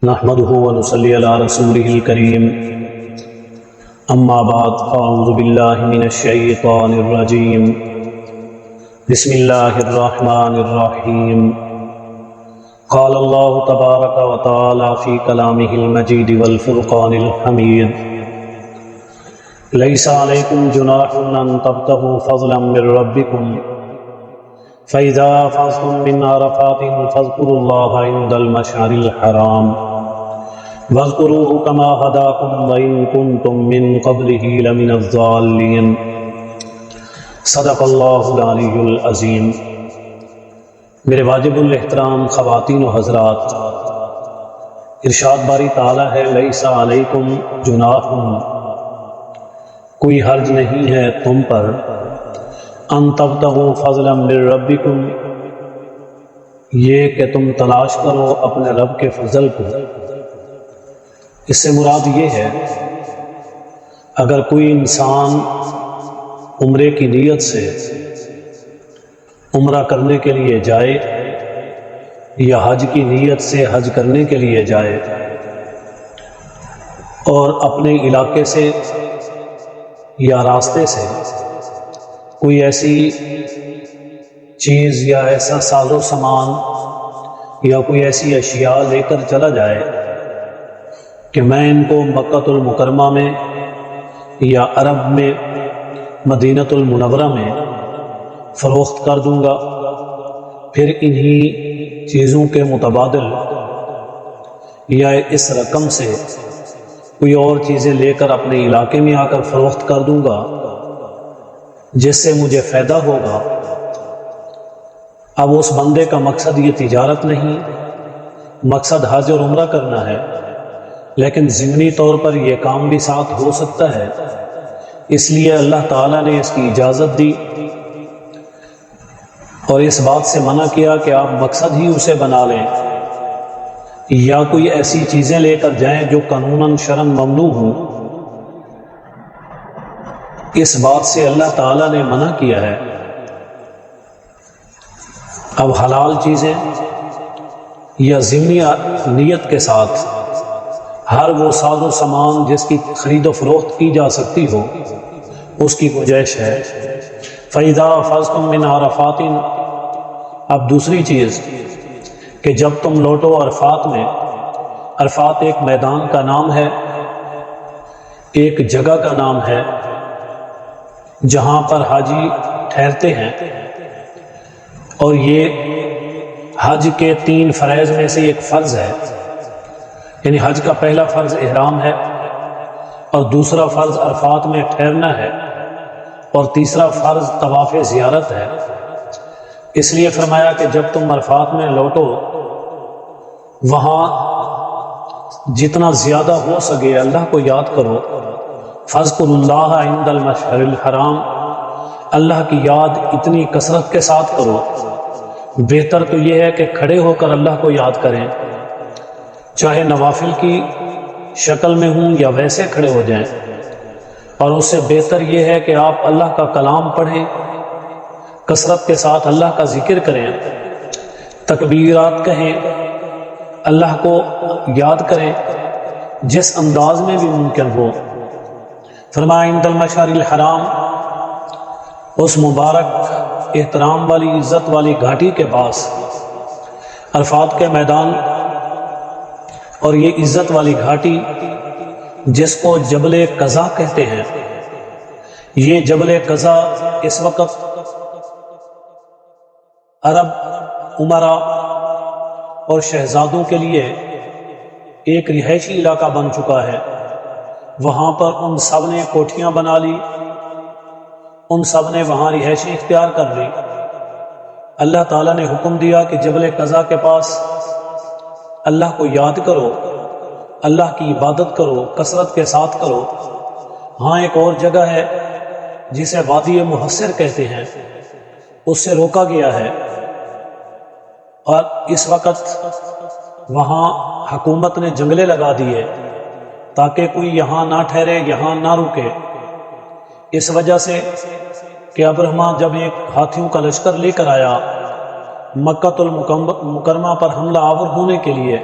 نحمده ونصلي على رسوله الكريم اما بعد فاعوذ باللہ من الشیطان الرجیم بسم اللہ الرحمن الرحیم قال اللہ تبارک و تعالی فی کلامہ المجید والفرقان الحمید لیس علیکم جناح ان تبتغوا فضلا من ربکم فَإِذَا أَفَضْتُم مِّنْ عَرَفَاتٍ فَاذْكُرُوا اللَّهَ عِندَ الْمَشْعَرِ الْحَرَامِ وَاذْكُرُوهُ كَمَا هَدَاكُمْ وَإِن كُنتُم مِّن قَبْلِهِ لَمِنَ الضَّالِّينَ صدق اللہ العلی العظیم۔ میرے واجب الاحترام خواتین و حضرات، ارشاد باری تعالیٰ ہے لیس علیکم جناح، کوئی حرج نہیں ہے تم پر، ان تبتغوا فضلا من ربکم، یہ کہ تم تلاش کرو اپنے رب کے فضل کو۔ اس سے مراد یہ ہے اگر کوئی انسان عمرے کی نیت سے عمرہ کرنے کے لیے جائے یا حج کی نیت سے حج کرنے کے لیے جائے اور اپنے علاقے سے یا راستے سے کوئی ایسی چیز یا ایسا ساز و سامان یا کوئی ایسی اشیاء لے کر چلا جائے کہ میں ان کو مکۃ المکرمہ میں یا عرب میں مدینۃ المنورہ میں فروخت کر دوں گا، پھر انہی چیزوں کے متبادل یا اس رقم سے کوئی اور چیزیں لے کر اپنے علاقے میں آ کر فروخت کر دوں گا جس سے مجھے فائدہ ہوگا۔ اب اس بندے کا مقصد یہ تجارت نہیں، مقصد حج اور عمرہ کرنا ہے، لیکن ضمنی طور پر یہ کام بھی ساتھ ہو سکتا ہے، اس لیے اللہ تعالیٰ نے اس کی اجازت دی اور اس بات سے منع کیا کہ آپ مقصد ہی اسے بنا لیں یا کوئی ایسی چیزیں لے کر جائیں جو قانوناً شرعاً ممنوع ہوں۔ اس بات سے اللہ تعالیٰ نے منع کیا ہے۔ اب حلال چیزیں یا ضمنی نیت کے ساتھ ہر وہ ساز و سامان جس کی خرید و فروخت کی جا سکتی ہو اس کی گنجائش ہے۔ فَإِذَا أَفَضْتُم مِّنْ عَرَفَاتٍ، اب دوسری چیز کہ جب تم لوٹو عرفات میں، عرفات ایک میدان کا نام ہے، ایک جگہ کا نام ہے جہاں پر حاجی ٹھہرتے ہیں، اور یہ حج کے 3 فرائض میں سے ایک فرض ہے، یعنی حج کا پہلا فرض احرام ہے اور دوسرا فرض عرفات میں ٹھہرنا ہے اور تیسرا فرض طواف زیارت ہے۔ اس لیے فرمایا کہ جب تم عرفات میں لوٹو وہاں جتنا زیادہ ہو سکے اللہ کو یاد کرو۔ فَاذْكُرُوا اللَّهَ عِندَ الْمَشْعَرِ الْحَرَامِ، اللہ کی یاد اتنی کثرت کے ساتھ کرو۔ بہتر تو یہ ہے کہ کھڑے ہو کر اللہ کو یاد کریں، چاہے نوافل کی شکل میں ہوں یا ویسے کھڑے ہو جائیں، اور اس سے بہتر یہ ہے کہ آپ اللہ کا کلام پڑھیں، کثرت کے ساتھ اللہ کا ذکر کریں، تکبیرات کہیں، اللہ کو یاد کریں جس انداز میں بھی ممکن ہو۔ فرمایا عند المشعر الحرام، اس مبارک احترام والی عزت والی گھاٹی کے پاس، عرفات کے میدان، اور یہ عزت والی گھاٹی جس کو جبل قضا کہتے ہیں، یہ جبل قضا اس وقت عرب امراء اور شہزادوں کے لیے ایک رہائشی علاقہ بن چکا ہے۔ وہاں پر ان سب نے کوٹھیاں بنا لی، ان سب نے وہاں رہائشی اختیار کر لی۔ اللہ تعالیٰ نے حکم دیا کہ جبل قضا کے پاس اللہ کو یاد کرو، اللہ کی عبادت کرو، کثرت کے ساتھ کرو۔ ہاں ایک اور جگہ ہے جسے وادی محصر کہتے ہیں، اس سے روکا گیا ہے، اور اس وقت وہاں حکومت نے جنگلے لگا دیے تاکہ کوئی یہاں نہ ٹھہرے، یہاں نہ رکے، اس وجہ سے کہ ابرہما جب ایک ہاتھیوں کا لشکر لے کر آیا مکۃ المکرمہ پر حملہ آور ہونے کے لیے،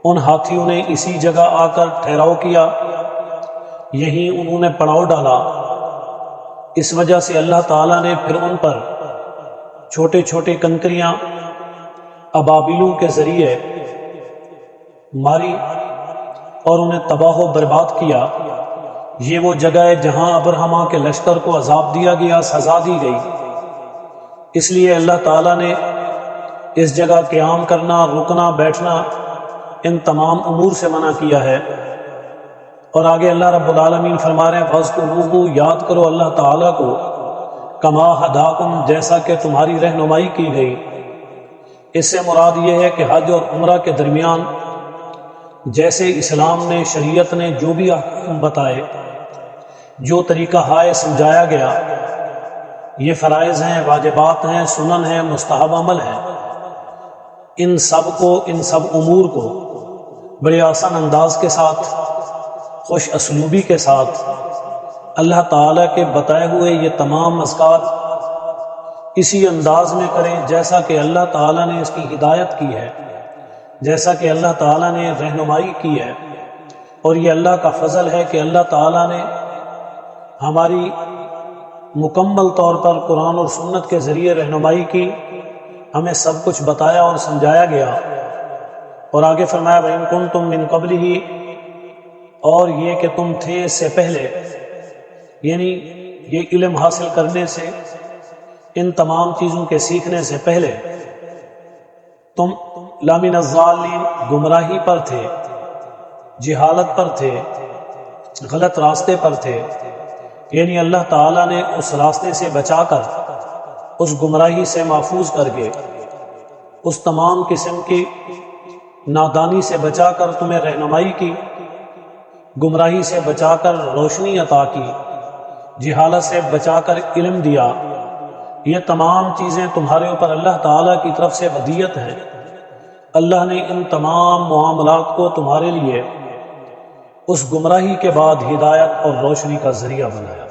ان ہاتھیوں نے اسی جگہ آ کر ٹھہراؤ کیا، یہیں انہوں نے پڑاؤ ڈالا۔ اس وجہ سے اللہ تعالیٰ نے پھر ان پر چھوٹے چھوٹے کنکریاں ابابیلوں کے ذریعے ماری اور انہیں تباہ و برباد کیا۔ یہ وہ جگہ ہے جہاں ابرہما کے لشکر کو عذاب دیا گیا، سزا دی گئی۔ اس لیے اللہ تعالیٰ نے اس جگہ قیام کرنا، رکنا، بیٹھنا، ان تمام امور سے منع کیا ہے۔ اور آگے اللہ رب العالمین فرما رہے ہیں فَاذْكُرُوهُ، یاد کرو اللہ تعالیٰ کو، کما ہداکم، جیسا کہ تمہاری رہنمائی کی گئی۔ اس سے مراد یہ ہے کہ حج اور عمرہ کے درمیان جیسے اسلام نے، شریعت نے جو بھی احکام بتائے، جو طریقہ ہائے سمجھایا گیا، یہ فرائض ہیں، واجبات ہیں، سنن ہیں، مستحب عمل ہیں، ان سب امور کو بڑے آسان انداز کے ساتھ، خوش اسلوبی کے ساتھ اللہ تعالیٰ کے بتائے ہوئے یہ تمام اذکار اسی انداز میں کریں جیسا کہ اللہ تعالیٰ نے اس کی ہدایت کی ہے، جیسا کہ اللہ تعالیٰ نے رہنمائی کی ہے۔ اور یہ اللہ کا فضل ہے کہ اللہ تعالیٰ نے ہماری مکمل طور پر قرآن اور سنت کے ذریعے رہنمائی کی، ہمیں سب کچھ بتایا اور سمجھایا گیا۔ اور آگے فرمایا وَإِن كُنتُم مِّن قَبْلِهِ، اور یہ کہ تم تھے اس سے پہلے، یعنی یہ علم حاصل کرنے سے، ان تمام چیزوں کے سیکھنے سے پہلے تم لَمِنَ الضَّالِّينَ، گمراہی پر تھے، جہالت پر تھے، غلط راستے پر تھے۔ یعنی اللہ تعالیٰ نے اس راستے سے بچا کر، اس گمراہی سے محفوظ کر کے، اس تمام قسم کی نادانی سے بچا کر تمہیں رہنمائی کی، گمراہی سے بچا کر روشنی عطا کی، جہالت سے بچا کر علم دیا۔ یہ تمام چیزیں تمہارے اوپر اللہ تعالیٰ کی طرف سے ہدیت ہیں۔ اللہ نے ان تمام معاملات کو تمہارے لیے اس گمراہی کے بعد ہدایت اور روشنی کا ذریعہ بنایا۔